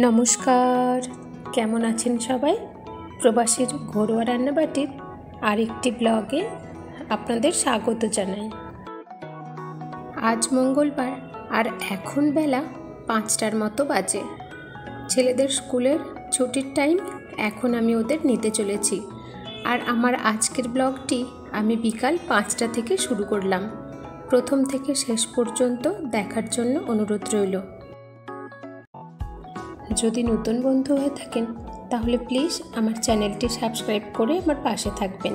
নমস্কার, কেমন আছেন সবাই? প্রবাসীর ঘরোয়া রান্নাবাটির আরেকটি ব্লগে আপনাদের স্বাগত জানাই। আজ মঙ্গলবার আর এখন বেলা 5টার মতো বাজে। ছেলেদের স্কুলের ছুটির টাইম, এখন আমি ওদের নিতে চলেছি। আর আমার আজকের ব্লগটি আমি বিকাল 5টা থেকে শুরু করলাম। প্রথম থেকে শেষ পর্যন্ত দেখার জন্য অনুরোধ রইল। যদি নতুন বন্ধু হয়ে থাকেন তাহলে প্লিজ আমার চ্যানেলটি সাবস্ক্রাইব করে আমার পাশে থাকবেন।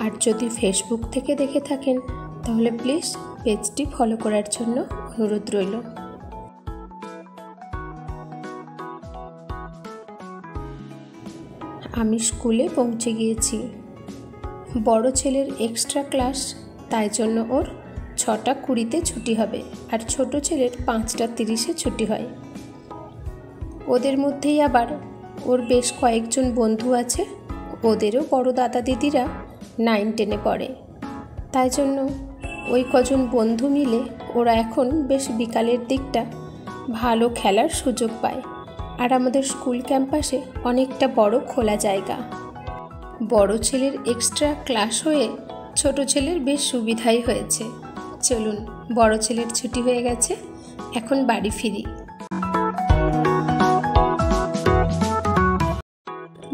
আর যদি ফেসবুক থেকে দেখে থাকেন তাহলে প্লিজ পেজটি ফলো করার জন্য অনুরোধ রইল। আমি স্কুলে পৌঁছে গিয়েছি। বড় ছেলের এক্সট্রা ক্লাস, তাই জন্য ওর 6টা 20-তে ছুটি হবে, আর ছোট ছেলের 5টা 30-এ ছুটি হয়। ওদের মধ্যেই আবার ওর বেশ কয়েকজন বন্ধু আছে, ওদেরও বড় দাদা দিদিরা 9-10-এ পড়ে। তাই জন্য ওই কজন বন্ধু মিলে ওরা এখন বেশ বিকালের দিকটা ভালো খেলার সুযোগ পায়। আর আমাদের স্কুল ক্যাম্পাসে অনেকটা বড় খোলা জায়গা। বড় ছেলের এক্সট্রা ক্লাস হয়ে ছোট ছেলের বেশ সুবিধাই হয়েছে। চলুন, বড় ছেলের ছুটি হয়ে গেছে, এখন বাড়ি ফিরি।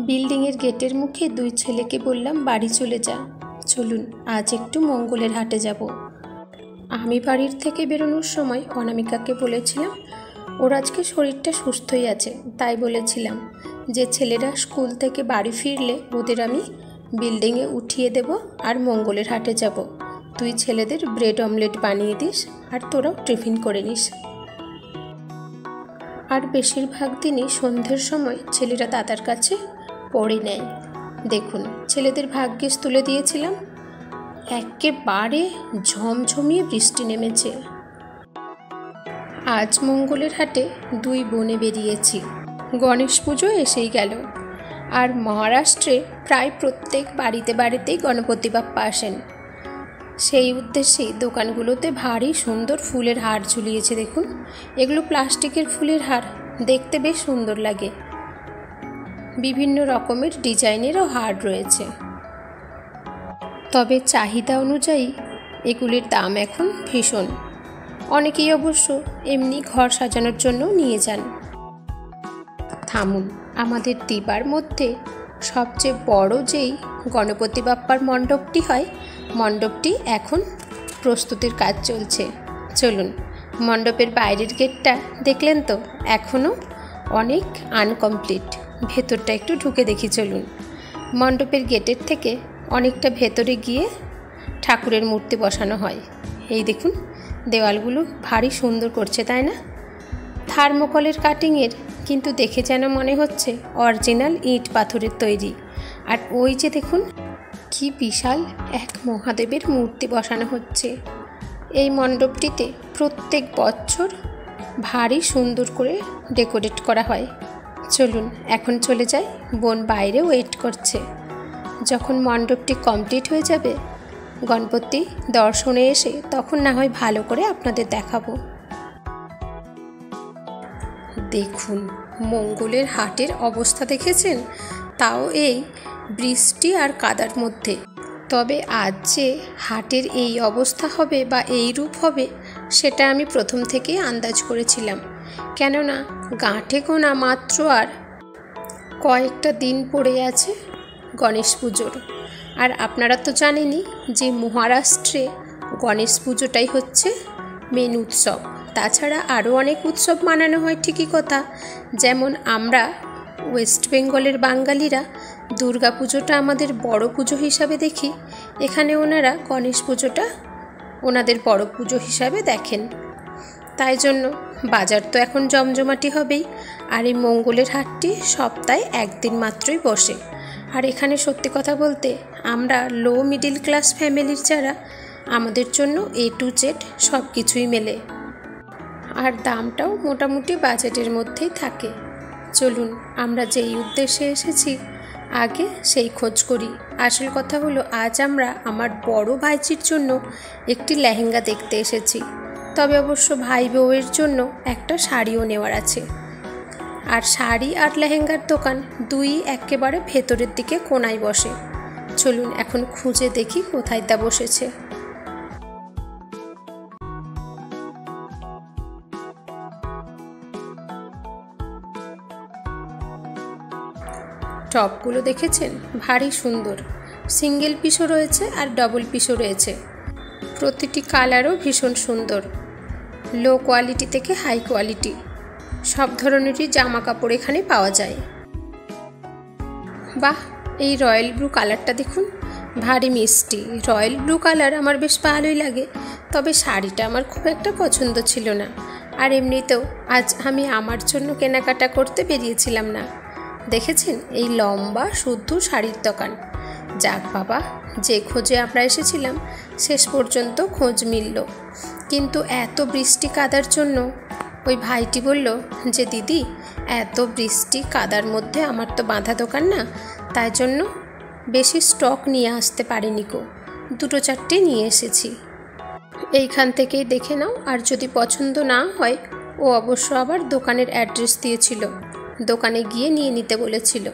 বিল্ডিংয়ের গেটের মুখে 2 ছেলেকে বললাম বাড়ি চলে যা, চলুন আজ একটু মঙ্গলের হাটে যাব। আমি বাড়ির থেকে বেরোনোর সময় অনামিকাকে বলেছিলাম ওর আজকে শরীরটা সুস্থই আছে, তাই বলেছিলাম যে ছেলেরা স্কুল থেকে বাড়ি ফিরলে ওদের আমি বিল্ডিংয়ে উঠিয়ে দেব আর মঙ্গলের হাটে যাব। তুই ছেলেদের ব্রেড অমলেট বানিয়ে দিস আর তোরাও টিফিন করে নিস। আর বেশিরভাগ দিনই সন্ধ্যের সময় ছেলেরা দাদার কাছে পড়ে নেয়। দেখুন, ছেলেদের ভাগ্যিস তুলে দিয়েছিলাম, একেবারে ঝমঝমিয়ে বৃষ্টি নেমেছে। আজ মঙ্গলের হাটে 2 বোনে বেরিয়েছি। গণেশ পুজো এসেই গেল, আর মহারাষ্ট্রে প্রায় প্রত্যেক বাড়িতেই গণপতি বাপ্পা আসেন। সেই উদ্দেশ্যেই দোকানগুলোতে ভারী সুন্দর ফুলের হার ঝুলিয়েছে। দেখুন, এগুলো প্লাস্টিকের ফুলের হার, দেখতে বেশ সুন্দর লাগে। বিভিন্ন রকমের ডিজাইনেরও হার রয়েছে, তবে চাহিদা অনুযায়ী এগুলির দাম এখন ভীষণ। অনেকেই অবশ্য এমনি ঘর সাজানোর জন্য নিয়ে যান। থামুন, আমাদের দিবার মধ্যে সবচেয়ে বড় যেই গণপতি বাপ্পার মণ্ডপটি হয়, মণ্ডপটি এখন প্রস্তুতির কাজ চলছে। চলুন, মণ্ডপের বাইরের গেটটা দেখলেন তো, এখনও অনেক আনকমপ্লিট। ভেতরটা একটু ঢুকে দেখি চলুন। মণ্ডপের গেটের থেকে অনেকটা ভেতরে গিয়ে ঠাকুরের মূর্তি বসানো হয়। এই দেখুন, দেওয়ালগুলো ভারী সুন্দর করছে, তাই না? থার্মোকলের কাটিংয়ের, কিন্তু দেখে যেন মনে হচ্ছে অরিজিনাল ইট পাথরের তৈরি। আর ওই যে দেখুন, কি বিশাল এক মহাদেবের মূর্তি বসানো হচ্ছে। এই মণ্ডপটিতে প্রত্যেক বছর ভারী সুন্দর করে ডেকোরেট করা হয়। চলুন এখন চলে যাই, বোন বাইরে ওয়েট করছে। যখন মণ্ডপটি কমপ্লিট হয়ে যাবে, গণপতি দর্শনে এসে তখন না হয় ভালো করে আপনাদের দেখাবো। দেখুন, মঙ্গলের হাটের অবস্থা দেখেছেন, তাও এই বৃষ্টি আর কাদার মধ্যে। তবে আজ যে হাটের এই অবস্থা হবে বা এই রূপ হবে, সেটা আমি প্রথম থেকেই আন্দাজ করেছিলাম। কেননা গাঁটে গোনা মাত্র আর কয়েকটা দিন পড়ে আছে গণেশ পুজোর। আর আপনারা তো জানেনই যে মহারাষ্ট্রে গণেশ পুজোটাই হচ্ছে মেন উৎসব। তাছাড়া আরও অনেক উৎসব মানানো হয়, ঠিকই কথা। যেমন আমরা ওয়েস্ট বেঙ্গলের বাঙালিরা দুর্গা পুজোটা আমাদের বড় পুজো হিসাবে দেখি, এখানে ওনারা গণেশ পুজোটা ওনাদের বড় পুজো হিসাবে দেখেন। তাই জন্য বাজার তো এখন জমজমাটি হবেই। আর এই মঙ্গলের হাটটি সপ্তাহে 1 দিন মাত্রই বসে। আর এখানে সত্যি কথা বলতে আমরা লো মিডিল ক্লাস ফ্যামিলির যারা, আমাদের জন্য A to Z সব কিছুই মেলে। আর দামটাও মোটামুটি বাজেটের মধ্যেই থাকে। চলুন, আমরা যেই উদ্দেশ্যে এসেছি আগে সেই খোঁজ করি। আসল কথা হলো, আজ আমরা আমার বড় ভাইজির জন্য একটি লেহেঙ্গা দেখতে এসেছি। তবে অবশ্য ভাই বউয়ের জন্য একটা শাড়িও নেওয়ার আছে। আর শাড়ি আর লেহেঙ্গার দোকান দুই একেবারে ভেতরের দিকে কোনায় বসে। চলুন এখন খুঁজে দেখি কোথায় তা বসেছে। টপগুলো দেখেছেন, ভারী সুন্দর। সিঙ্গেল পিসও রয়েছে আর ডবল পিসও রয়েছে। প্রতিটি কালারও ভীষণ সুন্দর। লো কোয়ালিটি থেকে হাই কোয়ালিটি সব ধরনেরই জামা কাপড় এখানে পাওয়া যায়। বাহ, এই রয়্যাল ব্লু কালারটা দেখুন, ভারী মিষ্টি। রয়্যাল ব্লু কালার আমার বেশ ভালোই লাগে, তবে শাড়িটা আমার খুব একটা পছন্দ ছিল না। আর এমনিতেও আজ আমি আমার জন্য কেনাকাটা করতে বেরিয়েছিলাম না। দেখেছেন এই লম্বা শুদ্ধ শাড়ির দোকান। যাক বাবা, যে খোঁজে আমরা এসেছিলাম শেষ পর্যন্ত খোঁজ মিলল। কিন্তু এত বৃষ্টি কাদার জন্য ওই ভাইটি বলল যে দিদি, এত বৃষ্টি কাদার মধ্যে আমার তো বাঁধা দোকান না, তাই জন্য বেশি স্টক নিয়ে আসতে পারিনি গো, 2-4টে নিয়ে এসেছি। এইখান থেকেই দেখে নাও, আর যদি পছন্দ না হয় ও অবশ্য আবার দোকানের অ্যাড্রেস দিয়েছিল, দোকানে গিয়ে নিয়ে নিতে বলেছিল।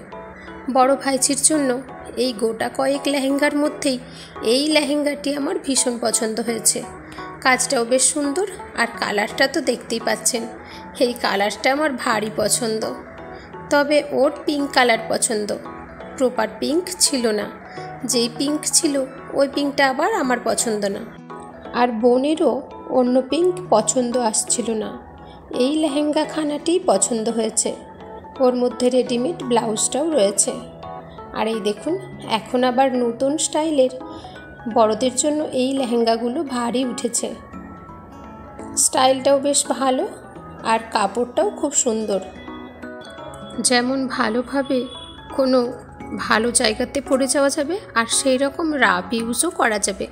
বড় ভাইজির জন্য এই গোটা কয়েক লেহেঙ্গার মধ্যেই এই লেহেঙ্গাটি আমার ভীষণ পছন্দ হয়েছে। কাজটাও বেশ সুন্দর, আর কালারটা তো দেখতেই পাচ্ছেন, এই কালারটা আমার ভারী পছন্দ। তবে ওর পিঙ্ক কালার পছন্দ, প্রপার পিঙ্ক ছিল না। যেই পিঙ্ক ছিল ওই পিঙ্কটা আবার আমার পছন্দ না, আর বোনেরও অন্য পিঙ্ক পছন্দ আসছিল না। এই লেহেঙ্গা খানাটি পছন্দ হয়েছে। ওর মধ্যে রেডিমেড ব্লাউজটাও রয়েছে। আর এই দেখুন, এখন আবার নতুন স্টাইলের বড়দের জন্য এই লেহেঙ্গাগুলো ভারী উঠেছে। স্টাইলটাও বেশ ভালো, আর কাপড়টাও খুব সুন্দর। যেমন ভালোভাবে কোনো ভালো জায়গাতে পরে যাওয়া যাবে, আর সেই রকম রাফ ইউজও করা যাবে,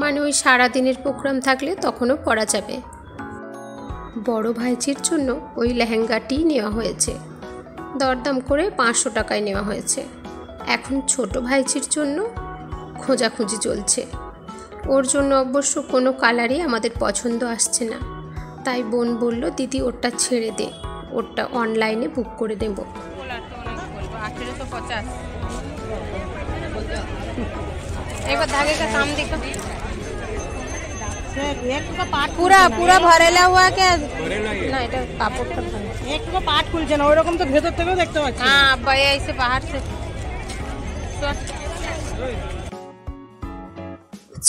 মানে ওই সারাদিনের প্রোগ্রাম থাকলে তখনও পরা যাবে। বড় ভাইজির জন্য ওই লেহেঙ্গাটি নেওয়া হয়েছে, দরদাম করে 500 টাকায় নেওয়া হয়েছে। এখন ছোট ভাইজির জন্য খোঁজাখুঁজি চলছে। ওর জন্য অবশ্য কোনো কালারই আমাদের পছন্দ আসছে না, তাই বোন বলল দিদি ওরটা ছেড়ে দে, ওরটা অনলাইনে বুক করে দেব। 1850। एक बार धागे का काम देखो, पूरा पूरा भरेला हुआ क्या না, এটা কাপড়টা একটু পাট খুলছে না, ওইরকম তো ভেতর থেকেও দেখতে পাচ্ছি। হ্যাঁ ভাইয়া এসে বাহার সে।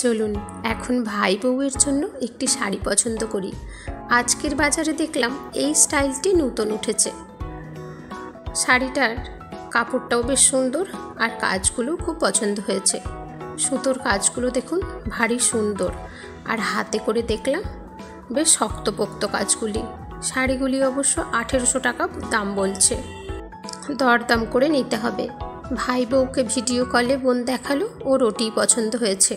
চলুন এখন ভাই বউয়ের জন্য একটি শাড়ি পছন্দ করি। আজকের বাজারে দেখলাম এই স্টাইলটি নতুন উঠেছে। শাড়িটার কাপড়টাও বেশ সুন্দর, আর কাজগুলো খুব পছন্দ হয়েছে। সুতোর কাজগুলো দেখুন, ভারী সুন্দর। আর হাতে করে দেখলাম বেশ শক্তপোক্ত কাজগুলি। শাড়িগুলি অবশ্য 1800 টাকা দাম বলছে, দরদাম করে নিতে হবে। ভাই বউকে ভিডিও কলে বোন দেখালো, ওর ওটিই পছন্দ হয়েছে।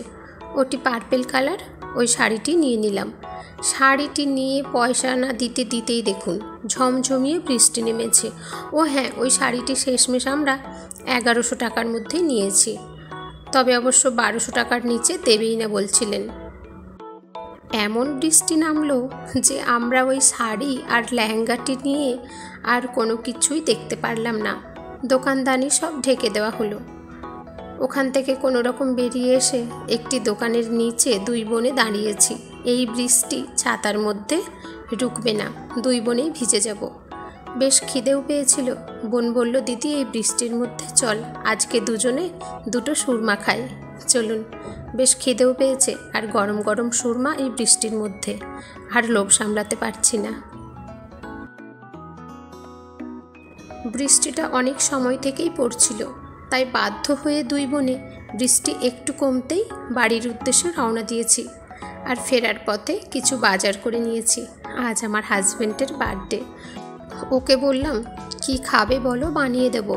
ওটি পার্পেল কালার, ওই শাড়িটি নিয়ে নিলাম। শাড়িটি নিয়ে পয়সা না দিতে দিতেই দেখুন ঝমঝমিয়ে বৃষ্টি নেমেছে। ও হ্যাঁ, ওই শাড়িটি শেষমেশ আমরা 1100 টাকার মধ্যেই নিয়েছি, তবে অবশ্য 1200 টাকার নিচে দেবেই না বলছিলেন। এমন বৃষ্টি নামলো যে আমরা ওই শাড়ি আর লেহেঙ্গাটি নিয়ে আর কোনো কিছুই দেখতে পারলাম না। দোকানদানি সব ঢেকে দেওয়া হলো। ওখান থেকে কোনো রকম বেরিয়ে এসে একটি দোকানের নিচে দুই বোনে দাঁড়িয়েছি। এই বৃষ্টি ছাতার মধ্যে রুকবে না, দুই বোনেই ভিজে যাব। বেশ খিদেও পেয়েছিল। বোন বলল দিদি এই বৃষ্টির মধ্যে চল আজকে দুজনে 2টো সুরমা খাই। চলুন, বেশ খিদেও পেয়েছে, আর গরম গরম সুরমা এই বৃষ্টির মধ্যে, আর লোভ সামলাতে পারছি না। বৃষ্টিটা অনেক সময় থেকেই পড়ছিল, তাই বাধ্য হয়ে দুই বোনে বৃষ্টি একটু কমতেই বাড়ির উদ্দেশ্যে রওনা দিয়েছি। আর ফেরার পথে কিছু বাজার করে নিয়েছি। আজ আমার হাজব্যান্ডের বার্থডে। ওকে বললাম কি খাবে বলো, বানিয়ে দেব।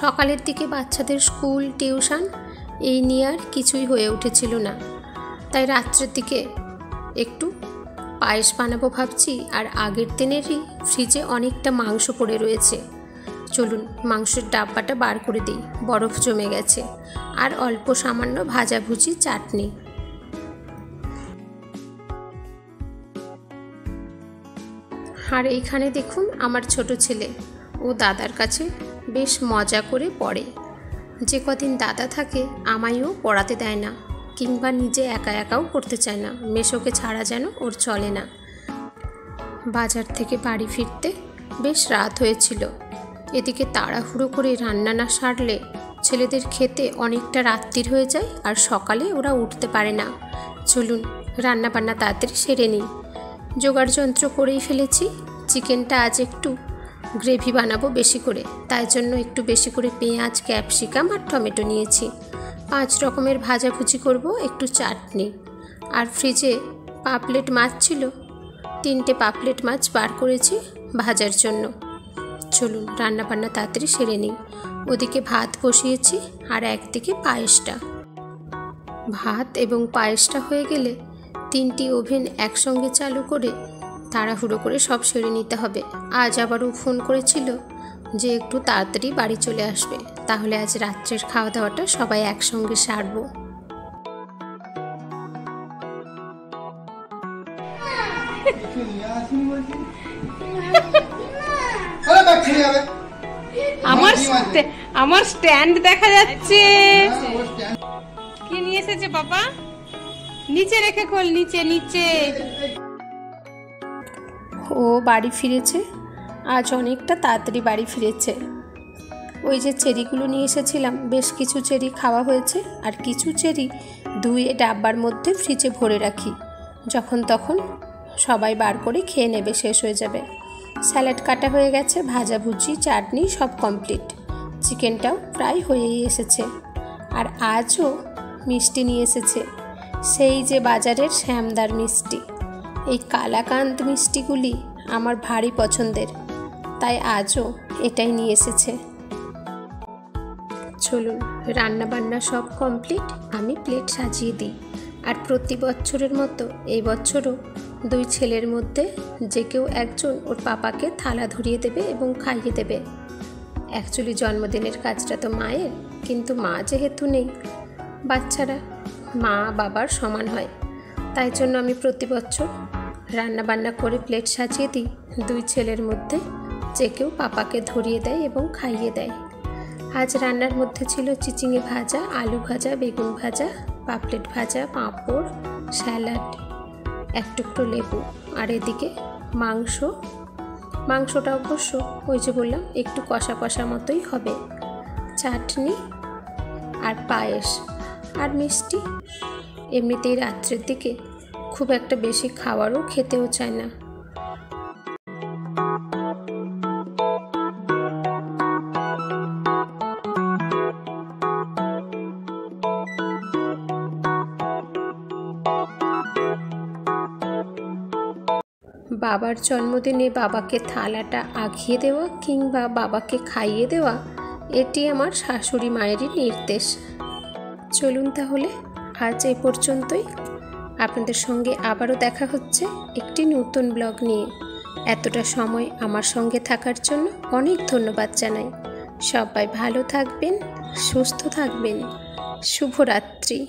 সকালের দিকে বাচ্চাদের স্কুল টিউশন এই নিয়ে আর কিছুই হয়ে উঠেছিল না, তাই রাত্রের দিকে একটু পায়েস বানাবো ভাবছি। আর আগের দিনেরই ফ্রিজে অনেকটা মাংস পড়ে রয়েছে। চলুন মাংসের ডাব্বাটা বার করে দিই, বরফ জমে গেছে। আর অল্প সামান্য ভাজাভুজি চাটনি। আর এইখানে দেখুন আমার ছোট ছেলে, ও ও দাদার কাছে বেশ মজা করে পড়ে। যে কদিন দাদা থাকে আমায়ও পড়াতে দেয় না, কিংবা নিজে একা একাও করতে চায় না। মেশোকে ছাড়া যেন ওর চলে না। বাজার থেকে বাড়ি ফিরতে বেশ রাত হয়েছিল। এদিকে তাড়াহুড়ো করে রান্না না সারলে ছেলেদের খেতে অনেকটা রাত্রির হয়ে যায়, আর সকালে ওরা উঠতে পারে না। চলুন রান্না বান্না তাড়াতাড়ি সেরে নিই। জোগাড় যন্ত্র করেই ফেলেছি। চিকেনটা আজ একটু গ্রেভি বানাবো বেশি করে, তাই জন্য একটু বেশি করে পেঁয়াজ, ক্যাপসিকাম আর টমেটো নিয়েছি। 5 রকমের ভাজাভুজি করব, একটু চাটনি। আর ফ্রিজে পাপলেট মাছ ছিল, 3টে পাপলেট মাছ বার করেছি ভাজার জন্য। চলুন রান্না বান্না তাড়াতাড়ি সেরে নিই। ওদিকে ভাত বসিয়েছি আর একদিকে পায়েসটা। ভাত এবং পায়েসটা হয়ে গেলে 3টি ওভেন একসঙ্গে চালু করে তাড়াহুড়ো করে সব সেরে নিতে হবে। আজ আবারও ফোন করেছিল যে একটু তাড়াতাড়ি বাড়ি চলে আসবে, তাহলে আজ রাত্রের খাওয়া দাওয়াটা সবাই একসঙ্গে সারবো। আমার স্ট্যান্ড দেখা যাচ্ছে। কি নিয়ে এসেছে বাবা? নিচে রেখে খোল, নিচে নিচে। ও বাড়ি ফিরেছে, আজ অনেকটা তাড়াতাড়ি বাড়ি ফিরেছে। ওই যে চেরিগুলো নিয়ে এসেছিলাম, বেশ কিছু চেরি খাওয়া হয়েছে, আর কিছু চেরি ধুয়ে ডাব্বার মধ্যে ফ্রিজে ভরে রাখি। যখন তখন সবাই বার করে খেয়ে নেবে, শেষ হয়ে যাবে। স্যালাড কাটা হয়ে গেছে, ভাজাভুজি, চাটনি সব কমপ্লিট। চিকেনটাও প্রায় হয়েই এসেছে। আর আজও মিষ্টি নিয়ে এসেছে, সেই যে বাজারের শ্যামদার মিষ্টি। এই কালাকান্দ মিষ্টিগুলি আমার ভারী পছন্দের, তাই আজও এটাই নিয়ে এসেছে। চলুন রান্না বান্না সব কমপ্লিট, আমি প্লেট সাজিয়ে দিই। আর প্রতি বছরের মতো এই বছরও 2 ছেলের মধ্যে যে কেউ একজন ওর পাপাকে থালা ধরিয়ে দেবে এবং খাইয়ে দেবে। অ্যাকচুয়ালি জন্মদিনের কাজটা তো মায়ের, কিন্তু মা যেহেতু নেই, বাচ্চারা মা বাবার সমান হয়, তাই জন্য আমি প্রতি বছর রান্না বান্না করে প্লেট সাজিয়ে দিই। 2 ছেলের মধ্যে যে কেউ পাপাকে ধরিয়ে দেয় এবং খাইয়ে দেয়। আজ রান্নার মধ্যে ছিল চিচিঙে ভাজা, আলু ভাজা, বেগুন ভাজা, পাপলেট ভাজা, পাঁপড়, স্যালাড, 1 টুকরো লেবু। আর এদিকে মাংসটা অবশ্য ওই যে বললাম একটু কষা কষা মতোই হবে। চাটনি আর পায়েস আর মিষ্টি। এমনিতেই রাত্রের দিকে খুব একটা বেশি খাবারও খেতেও চায় না। বাবার জন্মদিনে বাবাকে থালাটা আগিয়ে দেওয়া কিংবা বাবাকে খাইয়ে দেওয়া, এটি আমার শাশুড়ি মায়েরই নির্দেশ। চলুন তাহলে আজ এই পর্যন্তই। আপনাদের সঙ্গে আবারও দেখা হচ্ছে একটি নতুন ব্লগ নিয়ে। এতটা সময় আমার সঙ্গে থাকার জন্য অনেক ধন্যবাদ জানাই। সবাই ভালো থাকবেন, সুস্থ থাকবেন। শুভরাত্রি।